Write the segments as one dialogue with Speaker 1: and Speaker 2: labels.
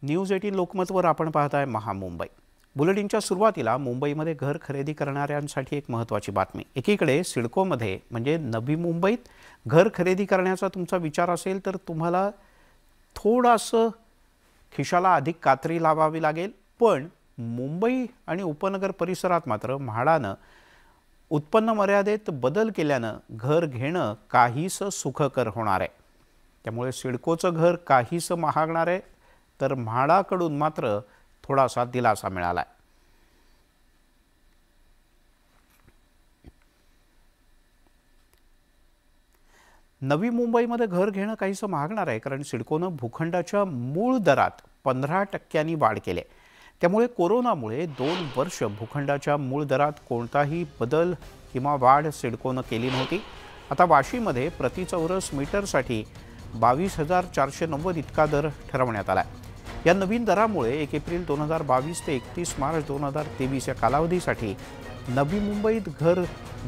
Speaker 1: News 18 लोकमतवर आपण पाहताय महामुंबई। बुलेटिनच्या सुरुवातीला मुंबईमध्ये घर खरेदी करणाऱ्यांसाठी एक महत्त्वाची बातमी। एकीकडे सिडकोमध्ये म्हणजे नवी मुंबईत घर खरेदी करण्याचा तुमचा विचार असेल तर तुम्हाला थोडासं खिशाला अधिक कात्री लावावी लागेल, पण मुंबई आणि उपनगर परिसरात मात्र म्हाडानं उत्पन्न मर्यादेत बदल केल्यानं घर घेणं काहीसं सुखकर होणार आहे। त्यामुळे सिडकोचं घर काहीसं महागणार आहे, तर म्हाडाकडून मात्र थोडासा दिलासा मिळाला आहे। नवी मुंबईमध्ये घर घेणं काहीसं महागणार आहे, कारण सिडकोनं भूखंडाच्या मूळ दरात 15% वाढ केली आहे। त्यामुळे कोरोनामुळे 2 वर्ष भूखंडाच्या मूळ दरात कोणताही बदल किंवा वाढ सिडकोनं केली नव्हती। आता वाशीमध्ये प्रति चौरस मीटरसाठी 22,490 इतका दर ठरवण्यात आला आहे। या नवीन दरामुळे 1 एप्रिल 2022 ते 31 मार्च 2023 या कालावधीसाठी नवी मुंबईत घर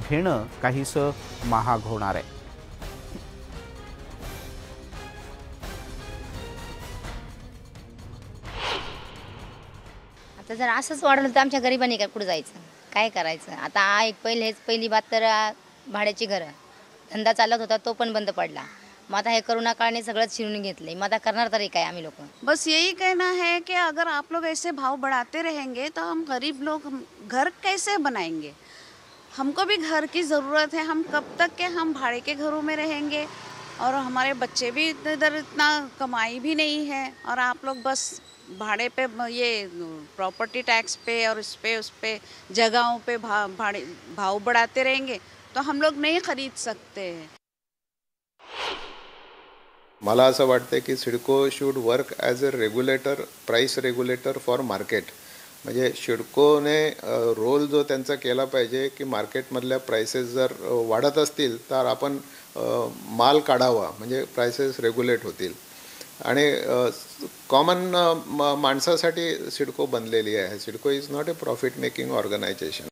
Speaker 1: घेणं काहीसं महाग होणार आहे।
Speaker 2: आता जर असंच वाढलं तर आमच्या गरिबांनी काय पुढे जायचं, काय करायचं? आता एक पहिली बात तर भाड्याची घरं, धंदा चालत होता तो पण बंद पडला। मग आता हे कोरोना काळाने सगळंच शिरून घेतलंय। मग आता करणार तरी काय आम्ही लोक?
Speaker 3: बस यही कहना है कि अगर आप लोग ऐसे भाव बढ़ाते रहेंगे तो हम गरीब लोग घर कैसे बनाएंगे? हमको भी घर की ज़रूरत है। हम कब तक के हम भाड़े के घरों में रहेंगे? और हमारे बच्चे भी इधर इतना कमाई भी नहीं है, और आप लोग बस भाड़े पे ये प्रॉपर्टी टैक्स पे और उस पे जगहों पे भाव बढ़ाते रहेंगे तो हम लोग नहीं खरीद सकते हैं।
Speaker 4: मला असं वाटतं की CIDCO should work as a regulator, price regulator for market. म्हणजे सिडकोने रोल जो त्यांचा केला पाहिजे की मार्केटमधल्या प्राइसेस जर वाढत असतील तर आपण माल काढावा, म्हणजे प्राइसेस रेग्युलेट होतील। आणि कॉमन माणसासाठी सिडको बनलेली आहे। CIDCO is not a profit making organisation.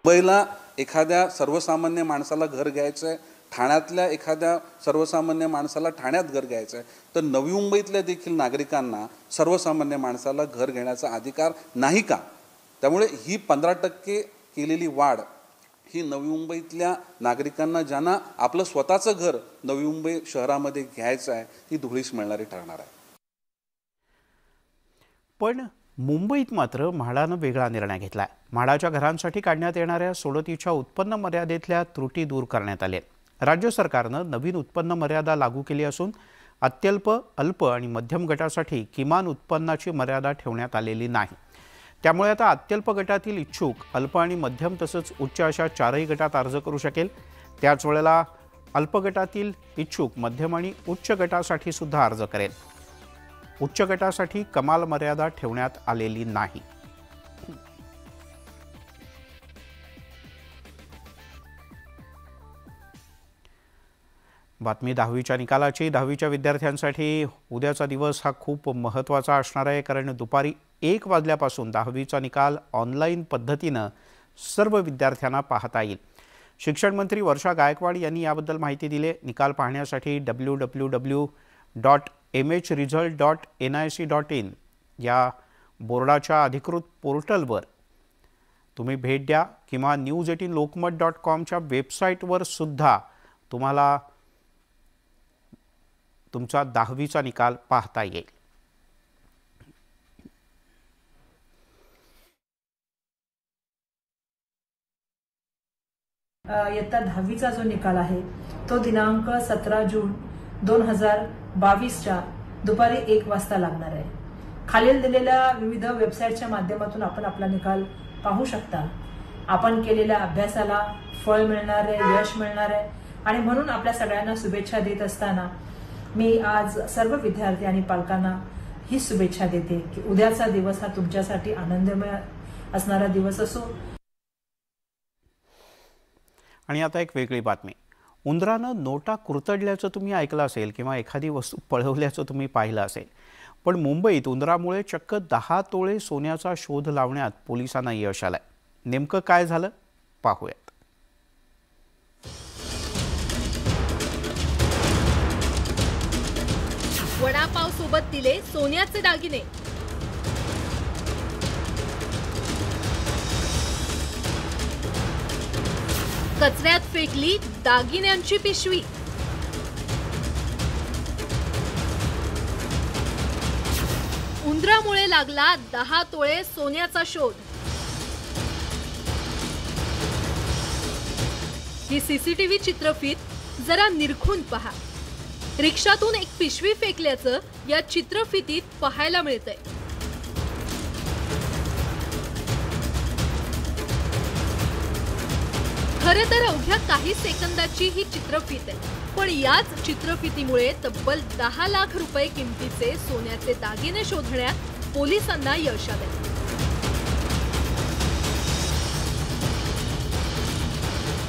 Speaker 5: मुंबईला एखाद्या सर्वसामान्य माणसाला घर घ्यायचं आहे, ठाण्यातल्या एखाद्या सर्वसामान्य माणसाला ठाण्यात घर घ्यायचं आहे, तर नवी मुंबईतल्या देखील नागरिकांना सर्वसामान्य माणसाला घर घेण्याचा अधिकार नाही का? त्यामुळे ही 15% केलेली वाढ ही नवी मुंबईतल्या नागरिकांना, ज्यांना आपलं स्वतःचं घर नवी मुंबई शहरामध्ये घ्यायचं आहे, ती धुळीस मिळणारी ठरणार आहे।
Speaker 1: पण मुंबईत मात्र म्हाडानं वेगळा निर्णय घेतलाय। म्हाडाच्या घरांसाठी काढण्यात येणाऱ्या सोडतीच्या उत्पन्न मर्यादेतल्या त्रुटी दूर करण्यात आल्या। राज्य सरकारनं नवीन उत्पन्न मर्यादा लागू केली असून अत्यल्प, अल्प आणि मध्यम गटासाठी किमान उत्पन्नाची मर्यादा ठेवण्यात आलेली नाही। त्यामुळे आता अत्यल्प गटातील इच्छुक अल्प आणि मध्यम तसंच उच्च अशा 4ही गटात अर्ज करू शकेल। त्याच वेळेला अल्प गटातील इच्छुक मध्यम आणि उच्च गटासाठी सुद्धा अर्ज करेल। उच्च गटासाठी कमाल मर्यादा ठेवण्यात आलेली नाही। बातमी 10वीच्या निकालाची। 10वीच्या विद्यार्थ्यांसाठी उद्याचा दिवस हा खूप महत्त्वाचा असणार आहे, कारण दुपारी 1 वाजल्यापासून 10वीचा निकाल ऑनलाईन पद्धतीनं सर्व विद्यार्थ्यांना पाहता येईल। शिक्षण मंत्री वर्षा गायकवाड यांनी याबद्दल माहिती दिली। निकाल पाहण्यासाठी www.mhresult.nic.in या बोर्डाच्या अधिकृत पोर्टलवर तुम्ही भेट द्या, किंवा news18lokmat.com च्या वेबसाईटवर सुद्धा तुम्हाला तुमचा 10वीचा निकाल पाहता येईल।
Speaker 6: इयत्ता 10वीचा जो निकाल आहे तो दिनांक 17 जून 2022च्या दुपारी 1 वाजता लागणार आहे। खालील दिलेल्या विविध वेबसाईटच्या माध्यमातून आपण आपला निकाल पाहू शकता। आपण केलेल्या अभ्यासाला फळ मिळणार आहे, यश मिळणार आहे, आणि म्हणून आपल्या सगळ्यांना शुभेच्छा देत असताना मी आज सर्व विद्यार्थी आणि पालकांना ही शुभेच्छा देते की उद्याचा दिवस हा तुमच्यासाठी आनंदमय असणारा दिवस असो।
Speaker 1: आणि आता एक वेगळी बातमी। उंदरानं नोटा कुरतडल्याचं तुम्ही ऐकलं असेल, किंवा एखादी वस्तू पळवल्याचं तुम्ही पाहिलं असेल, पण मुंबईत उंदरामुळे चक्क 10 तोळे सोन्याचा शोध लावण्यात पोलिसांना यश आलंय। नेमकं काय झालं पाहूयात।
Speaker 7: वडापाव सोबत दिले सोन्याचे दागिने। कचऱ्यात फेकली दागिन्यांची पिशवी। उंदरामुळे लागला 10 तोळे सोन्याचा शोध। ही सीसीटीव्ही चित्रफीत जरा निरखून पहा। रिक्षातून एक पिशवी फेकल्याचं या चित्रफितीत पाहायला मिळतंय। खरे तर अवघ्या काही सेकंदाची ही चित्रफीत आहे, पण याच चित्रफितीमुळे तब्बल 10 लाख रुपये किमतीचे सोन्याचे दागिने शोधण्यात पोलिसांना यश आले।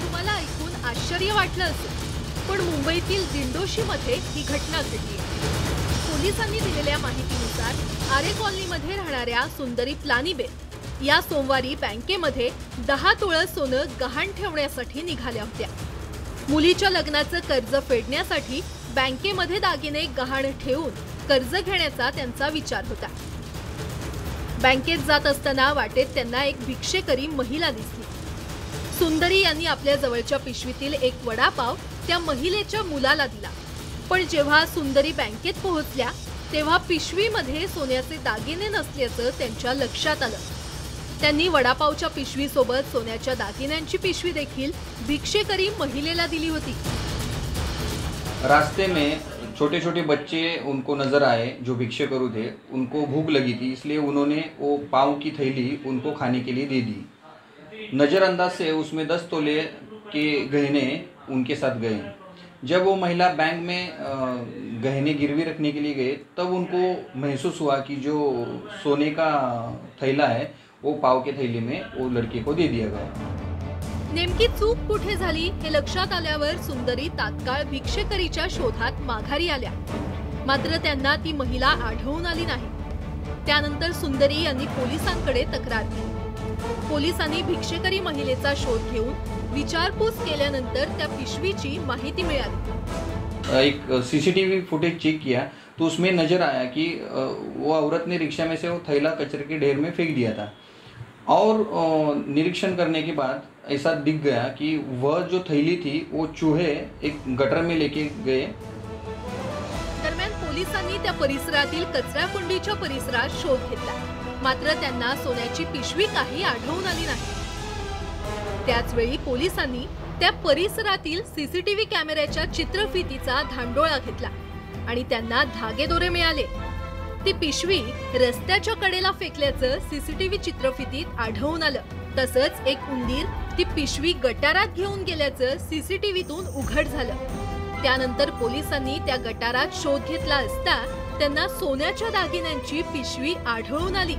Speaker 7: तुम्हाला ऐकून आश्चर्य वाटलं असेल, पण मुंबईतील दिंडोशीमध्ये ही घटना घडली आहे। पोलिसांनी दिलेल्या माहितीनुसार आरे कॉलनीमध्ये राहणाऱ्या सुंदरी प्लानीबेन या सोमवारी बँकेमध्ये 10 तोळं सोनं गहाण ठेवण्यासाठी निघाल्या होत्या। मुलीच्या लग्नाचं कर्ज फेडण्यासाठी बँकेमध्ये दागिने गहाण ठेवून कर्ज घेण्याचा त्यांचा विचार होता। बँकेत जात असताना वाटेत त्यांना एक भिक्षेकरी महिला दिसली। सुंदरी यांनी आपल्या जवळच्या पिशवीतील एक वडापाव त्या महिलेच्या मुलाला दिला, पण जेव्हा सुंदरी बँकेत पोहोचल्या तेव्हा पिशवीमध्ये सोन्याचे दागिने नसल्याचं त्यांच्या लक्षात आलं। त्यांनी वडापावच्या पिशवीसोबत सोन्याच्या दागिन्यांची पिशवी देखील भिक्षेकरी महिलेला दिली होती।
Speaker 8: रास्ते में छोटे छोटे बच्चे उनको नजर आए जो भिक्षे करू थे। उनको भूख लगी थी, इसलिए उन्होंने वो पाव की थैली उनको खाने के लिए दे दी। नज़रअंदाज से उसमें 10 तोले के गहने उनके साथ गए। जब वो महिला बैंक में गहने गिरवी रखने के लिए गए तब उनको महसूस हुआ कि जो सोने का थैला है वो पाव के थैली में वो लड़के को दे दिया गया।
Speaker 7: नेमकी चूक कुठे झाली हे लक्षात आल्यावर सुंदरी तात्काळ भिक्षेकरीच्या शोधात माघारी आल्या, मात्र त्यांना ती महिला आढळून आली नाही। त्यानंतर सुंदरी यांनी पोलिसांकडे तक्रार केली। पोलिसांनी भिक्षेकरी महिलेचा शोध घेऊन विचारपूस केल्यानंतर त्या पिशवीची माहिती मिळाली।
Speaker 8: एक सीसीटीवी फुटेज चेक किया तो उसमें नजर आया कि वो औरत ने रिक्शा में से वो थैला कचरे के ढेर में फेंक दिया था, और निरीक्षण करने के बाद ऐसा दिख गया कि वह जो थैली थी वो चूहे एक गटर में लेके गए।
Speaker 7: दरम्यान पोलिसांनी त्या परिसरातील कचराकुंडीच्या परिसरात शोध घेतला, मात्र त्यांना सोन्याची पिशवी काही आढळून आली नाही। त्याच वेळी पोलिसांनी त्या परिसरातील सीसीटीव्ही कॅमेऱ्याच्या चित्रफितीचा धांडोळा घेतला आणि त्यांना धागेदोरे मिळाले। ती पिशवी रस्त्याच्या कडेला फेकल्याचं सीसीटीव्ही चित्रफितीत आढळून आलं। तसंच एक उंदीर ती पिशवी गटारात घेऊन गेल्याचं सीसीटीव्हीतून उघड झालं। त्यानंतर पोलिसांनी त्या गटारात शोध घेतला असता त्यांना सोन्याच्या दागिन्यांची पिशवी आढळून आली।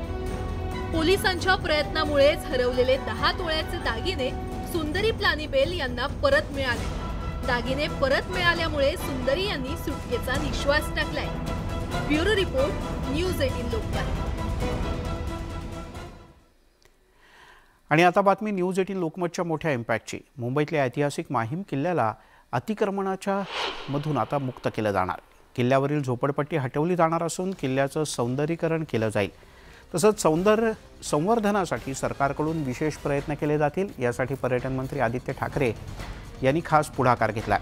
Speaker 7: पोलिसांच्या प्रयत्नामुळेच हरवलेले 10 तोळ्याचे दागिने सुंदरी प्लानीबेन यांना परत मिळाले। दागिने परत मिळाल्यामुळे सुंदरी यांनी सुटकेचा निश्वास टाकलाय। Bureau report, news 18 Lokmat.
Speaker 1: आणि आता बातमी न्यूज 18 लोकमतच्या मोठ्या इम्पॅक्टची। मुंबईतल्या ऐतिहासिक माहीम किल्ल्याला अतिक्रमणाच्या मधून आता मुक्त केलं जाणार। किल्ल्यावरील झोपडपट्टी हटवली जाणार असून किल्ल्याचं सौंदर्यीकरण केलं जाईल। तसंच संवर्धनासाठी सरकारकडून विशेष प्रयत्न केले जातील। यासाठी पर्यटन मंत्री आदित्य ठाकरे यांनी खास पुढाकार घेतला।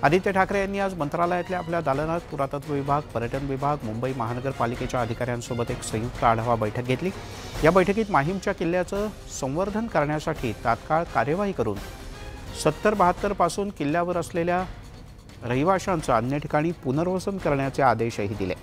Speaker 1: आदित्य ठाकरे यांनी आज मंत्रालयातल्या आपल्या दालनात पुरातत्व विभाग, पर्यटन विभाग, मुंबई महानगरपालिकेच्या अधिकाऱ्यांसोबत एक संयुक्त आढावा बैठक घेतली। या बैठकीत माहीमच्या किल्ल्याचं संवर्धन करण्यासाठी तात्काळ कार्यवाही करून 70-72 पासून किल्ल्यावर असलेल्या रहिवाशांचं अन्य ठिकाणी पुनर्वसन करण्याचे आदेशही दिले।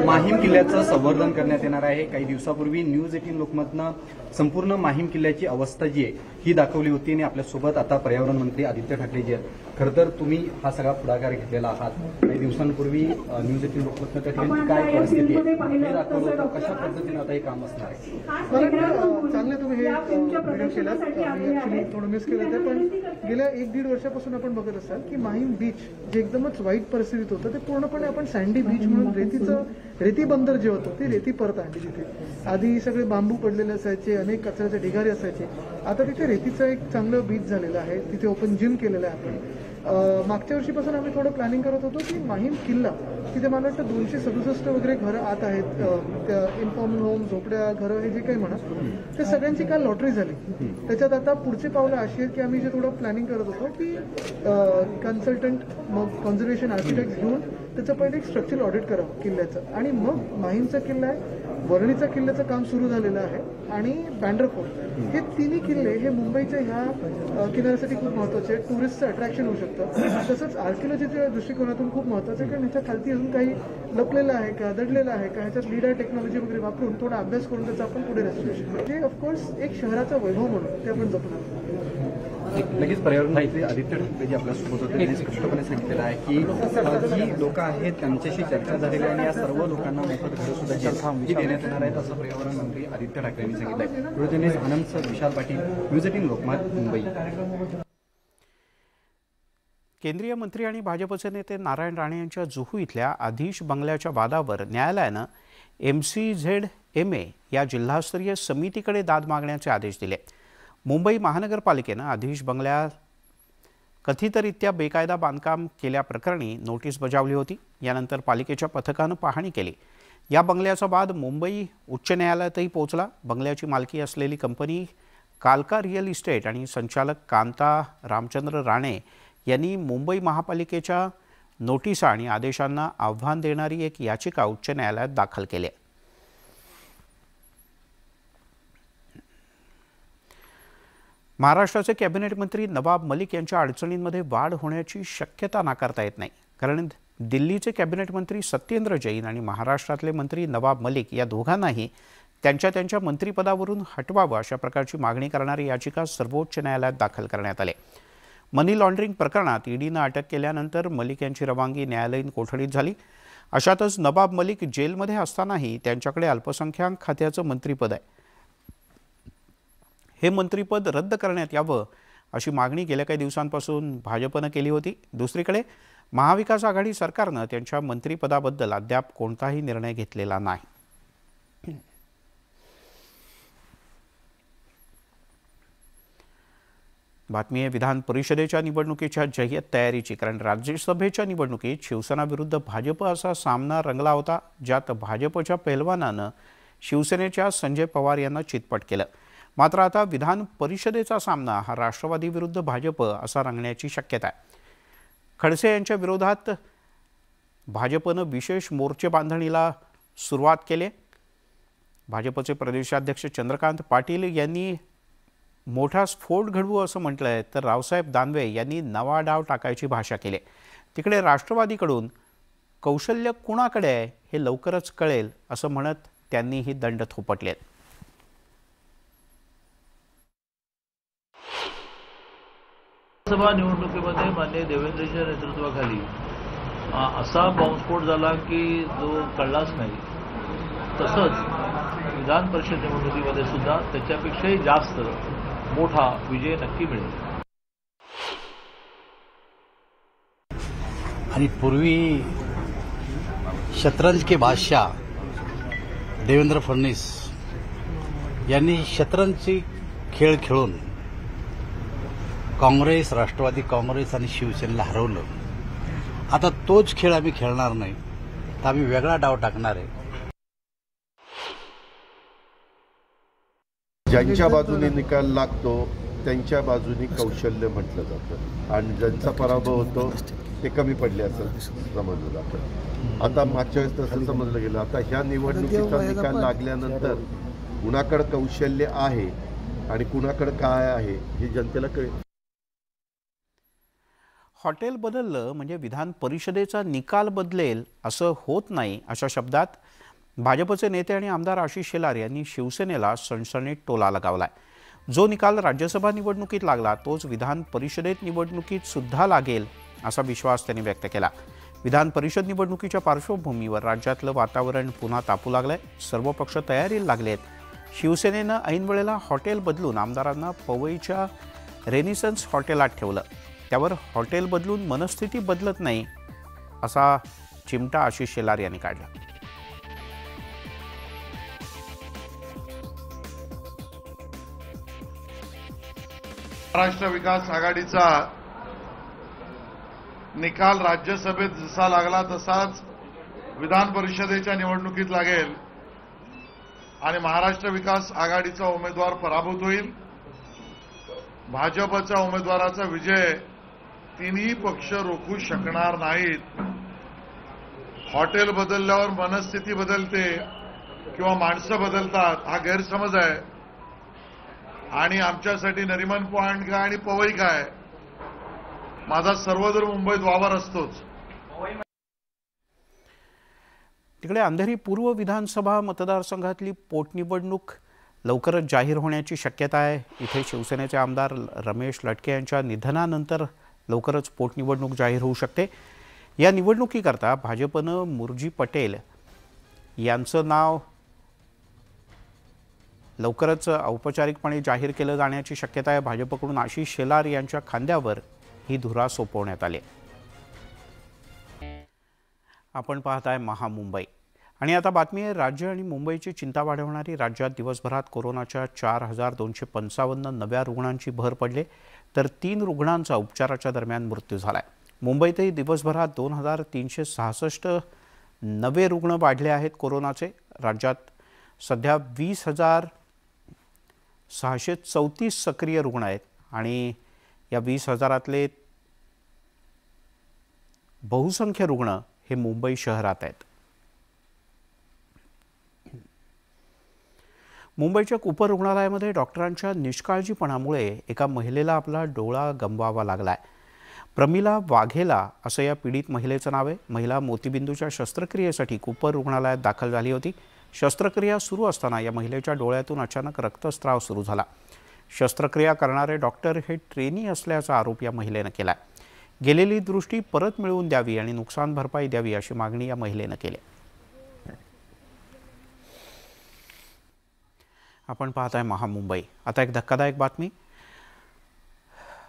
Speaker 9: माहीम किल्ल्याचं संवर्धन करण्यात येणार आहे। काही दिवसापूर्वी न्यूज 18 लोकमतनं संपूर्ण माहीम किल्ल्याची अवस्था जी आहे ही दाखवली होती आणि आपल्यासोबत आता पर्यावरण मंत्री आदित्य ठाकरे जी आहेत। खरं तर तुम्ही हा सगळा पुढाकार घेतलेला आहात। काही दिवसांपूर्वी न्यूज 18 लोकमतनं त्या ठिकाणी काय परिस्थिती आहे हे दाखवलं होतं। कशा पद्धतीने आता हे काम असणार आहे?
Speaker 10: चांगले तुम्ही हे व्हिडिओ केलात, मी ॲक्च्युली थोडं मिस केलं ते, पण गेल्या 1-1.5 वर्षापासून आपण बघत असाल की माहीम बीच जे एकदमच वाईट परिस्थितीत होतं ते पूर्णपणे आपण सँडी बीच म्हणून रेती बंदर जे होतं ते रेती परत आणली तिथे. आधी सगळे बांबू पडलेले असायचे, अनेक कचऱ्याचे ढिगारे असायचे, आता तिथे रेतीचं एक चांगलं बीच झालेलं आहे. तिथे ओपन जिम केलेलं आहे आपण. मागच्या वर्षीपासून आम्ही थोडं प्लॅनिंग करत होतो की माहीम किल्ला तिथे मला वाटतं 267 वगैरे घरं आत आहेत, इन्फॉर्मल होम, झोपड्या, घरं, हे जे काही म्हणा, ते सगळ्यांची काल लॉटरी झाली. त्याच्यात आता पुढचे पावलं अशी आहेत की आम्ही जे थोडं प्लॅनिंग करत होतो की कन्सल्टंट मग कॉन्झर्वेशन आर्किटेक्ट घेऊन त्याचं पहिले एक स्ट्रक्चरल ऑडिट करावं किल्ल्याचं, आणि मग माहीमचा किल्ला आहे, वरणीचा किल्ल्याचं काम सुरू झालेलं आहे, आणि बँड्रफोर्ट, हे तिन्ही किल्ले हे मुंबईच्या ह्या किनाऱ्यासाठी खूप महत्त्वाचे आहेत. टुरिस्टचं अट्रॅक्शन होऊ शकतं, तसंच आर्किओलॉजीच्या दृष्टिकोनातून खूप महत्त्वाचं आहे, कारण ह्याच्या खालती अजून काही लपलेलं आहे का, दडलेलं आहे का, ह्याच्यात लीडर टेक्नॉलॉजी वगैरे वापरून थोडा अभ्यास करून त्याचा आपण पुढे रेस्टोरेशन म्हणजे ऑफकोर्स एक शहराचा वैभव म्हणून ते आपण जपणार.
Speaker 9: लगेच पर्यावरण मंत्री आदित्य ठाकरे जे आपल्यासोबत होते त्यांनी स्पष्टपणे सांगितलेलं आहे की जी लोक आहेत त्यांच्याशी चर्चा झालेली आहे आणि या सर्व लोकांना मोफत घरं सुद्धा देण्यात येणार आहेत, असं पर्यावरण मंत्री आदित्य ठाकरे यांनी सांगितलं. वृत्तनिवेश आनंद विशाल पाटील, न्यूज 18 लोकमत, मुंबई.
Speaker 1: केंद्रीय मंत्री आणि भाजपचे नेते नारायण राणे यांच्या जुहू इथल्या आधीश बंगल्याच्या वादावर न्यायालयानं MCZMA या जिल्हास्तरीय समितीकडे दाद मागण्याचे आदेश दिले. मुंबई महानगरपालिकेनं आधीश बंगल्यात कथितरित्या बेकायदा बांधकाम केल्याप्रकरणी नोटीस बजावली होती. यानंतर पालिकेच्या पथकानं पाहणी केली. या बंगल्याचा वाद मुंबई उच्च न्यायालयातही पोहोचला. बंगल्याची मालकी असलेली कंपनी कालका रिअल इस्टेट आणि संचालक कांता रामचंद्र राणे यांनी मुंबई महापालिकेच्या नोटिसा आणि आदेशांना आव्हान देणारी एक याचिका उच्च न्यायालयात दाखल केली. महाराष्ट्राचे कॅबिनेट मंत्री नवाब मलिक यांच्या अडचणींमध्ये वाढ होण्याची शक्यता नाकारता येत नाही, कारण दिल्लीचे कॅबिनेट मंत्री सत्येंद्र जैन आणि महाराष्ट्रातले मंत्री नवाब मलिक या दोघांनाही त्यांच्या मंत्रिपदावरून हटवावं अशा प्रकारची मागणी करणारी याचिका सर्वोच्च न्यायालयात दाखल करण्यात आली. मनी लॉन्ड्रिंग प्रकरणात ईडीनं अटक केल्यानंतर मलिक यांची रवानगी न्यायालयीन कोठडीत झाली. अशातच नवाब मलिक जेलमध्ये असतानाही त्यांच्याकडे अल्पसंख्याक खात्याचं मंत्रिपद आहे. हे मंत्रिपद रद्द करण्यात यावं अशी मागणी गेल्या काही दिवसांपासून भाजपनं केली होती. दुसरीकडे महाविकास आघाडी सरकारनं त्यांच्या मंत्रिपदाबद्दल अद्याप कोणताही निर्णय घेतलेला नाही. बातमी आहे विधान परिषदेच्या निवडणुकीच्या जय्यत तयारीची, कारण राज्यसभेच्या निवडणुकीत शिवसेना विरुद्ध भाजप असा सामना रंगला होता, ज्यात भाजपच्या पैलवानानं शिवसेनेच्या संजय पवार यांना चितपट केलं. मात्र आता विधान परिषदेचा सामना हा राष्ट्रवादी विरुद्ध भाजप असा रंगण्याची शक्यता आहे. खडसे यांच्या विरोधात भाजपनं विशेष मोर्चे बांधणीला सुरुवात केली. भाजपचे प्रदेशाध्यक्ष चंद्रकांत पाटील यांनी मोठा स्फोट घडवू असं म्हटलं आहे, तर रावसाहेब दानवे यांनी नवा डाव टाकायची भाषा केली. तिकडे राष्ट्रवादीकडून कौशल्य कुणाकडे आहे हे लवकरच कळेल असं म्हणत त्यांनी ही दंड थोपटले.
Speaker 11: लोकसभा निवडणुकीमध्ये माननीय देवेंद्रजींच्या नेतृत्वाखाली असा बॉम्बस्फोट झाला की जो कळलाच नाही. तसंच विधान परिषद निवडणुकीमध्ये सुद्धा त्याच्यापेक्षाही जास्त मोठा विजय नक्की मिळेल.
Speaker 12: आणि पूर्वी शतरंज के बादशाह देवेंद्र फडणवीस यांनी शतरंजची खेळ खेळून काँग्रेस, राष्ट्रवादी काँग्रेस आणि शिवसेनेला हरवलं. आता तोच खेळ आम्ही खेळणार नाही, तर आम्ही वेगळा डाव टाकणार आहे.
Speaker 13: ज्यांच्या बाजूने निकाल लागतो त्यांच्या बाजूने कौशल्य म्हटलं जातं, आणि ज्यांचा पराभव होतो ते कमी पडले असं समजलं जातं. आता मागच्या वेळेस तसं समजलं गेलं. आता ह्या निवडणुकीचा निकाल लागल्यानंतर कुणाकडे कौशल्य आहे आणि कुणाकडे काय आहे हे जनतेला कळेल.
Speaker 1: हॉटेल बदललं म्हणजे विधान परिषदेचा निकाल बदलेल असं होत नाही, अशा शब्दात भाजपचे नेते आणि आमदार आशिष शेलार यांनी शिवसेनेला सणसणीत टोला लगावलाय. जो निकाल राज्यसभा निवडणुकीत लागला तोच विधान परिषदेत निवडणुकीत सुद्धा लागेल असा विश्वास त्यांनी व्यक्त केला. विधान परिषद निवडणुकीच्या पार्श्वभूमीवर राज्यातलं वातावरण पुन्हा तापू लागलंय. सर्व पक्ष तयारीला लागलेत. शिवसेनेनं ऐन वेळेला हॉटेल बदलून आमदारांना पवईच्या रेनिसन्स हॉटेलात ठेवलं. त्यावर हॉटेल बदलून मनस्थिती बदलत नाही असा चिमटा आशिष शेलार यांनी काढला.
Speaker 14: महाराष्ट्र विकास आघाडीचा निकाल राज्यसभेत जसा लागला तसाच विधान परिषदेच्या निवडणुकीत लागेल आणि महाराष्ट्र विकास आघाडीचा उमेदवार पराभूत होईल. भाजपच्या उमेदवाराचा विजय तिन्ही पक्ष रोखू शकणार नाहीत. हॉटेल बदलल्यावर मनस्थिती बदलते किंवा माणसं बदलतात हा गैरसमज आहे आणि आमच्यासाठी नरिमन पॉइंट काय आणि पवई काय, माझा सर्वदूर मुंबईत वावर असतोच.
Speaker 1: तिकडे अंधेरी पूर्व विधानसभा मतदारसंघातली पोटनिवडणूक लवकरच जाहीर होण्याची शक्यता आहे. इथे शिवसेनेचे आमदार रमेश लटके यांच्या निधनानंतर लवकरच पोटनिवडणूक जाहीर होऊ शकते. या निवडणुकीकरता भाजपनं मुरजी पटेल यांचं नाव लवकरच औपचारिकपणे जाहीर केलं जाण्याची शक्यता आहे. भाजपकडून आशिष शेलार यांच्या खांद्यावर ही धुरा सोपवण्यात आली. आपण पाहताय महामुंबई आणि आता बातमी आहे राज्य आणि मुंबईची चिंता वाढवणारी. राज्यात दिवसभरात कोरोनाच्या 4,255 नव्या रुग्णांची भर पडली तर 3 रुग्णांचा उपचाराच्या दरम्यान मृत्यू झाला आहे. मुंबईतही दिवसभरात 2,366 नवे रुग्ण वाढले आहेत कोरोनाचे. राज्यात सध्या 20,634 सक्रिय रुग्ण आहेत आणि या 20,000 बहुसंख्य रुग्ण हे मुंबई शहरात आहेत. मुंबईच्या कूपर रुग्णालयामध्ये डॉक्टरांच्या निष्काळजीपणामुळे एका महिलेला आपला डोळा गमवावा लागलाय. प्रमिला वाघेला असं या पीडित महिलेचं नाव आहे. महिला मोतीबिंदूच्या शस्त्रक्रियेसाठी कूपर रुग्णालयात दाखल झाली होती. शस्त्रक्रिया सुरू असताना या महिलेच्या डोळ्यातून अचानक रक्तस्राव सुरू झाला. शस्त्रक्रिया करणारे डॉक्टर हे ट्रेनी असल्याचा आरोप या महिलेनं केला. गेलेली दृष्टी परत मिळवून द्यावी आणि नुकसान भरपाई द्यावी अशी मागणी या महिलेनं केली. आपण पाहताय महामुंबई. आता एक धक्कादायक बातमी.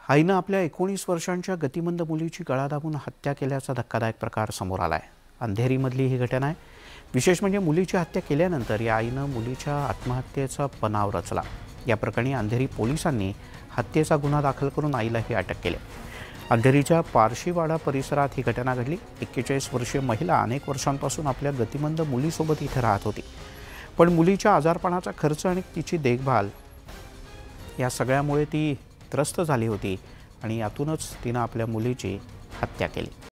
Speaker 1: आईनं आपल्या 19 वर्षांच्या गतिमंद मुलीची गळा दाबून हत्या केल्याचा धक्कादायक प्रकार समोर आला आहे. अंधेरीमधली ही घटना आहे. विशेष म्हणजे मुलीची हत्या केल्यानंतर या आईनं मुलीच्या आत्महत्येचा बनाव रचला. या प्रकरणी अंधेरी पोलिसांनी हत्येचा गुन्हा दाखल करून आईलाही अटक केली. अंधेरीच्या पारशीवाडा परिसरात ही घटना घडली. 41 वर्षीय महिला अनेक वर्षांपासून आपल्या गतिमंद मुलीसोबत इथे राहत होती. पण मुलीच्या आजारपणाचा खर्च आणि तिची देखभाल या सगळ्यामुळे ती त्रस्त झाली होती आणि यातूनच तिनं आपल्या मुलीची हत्या केली.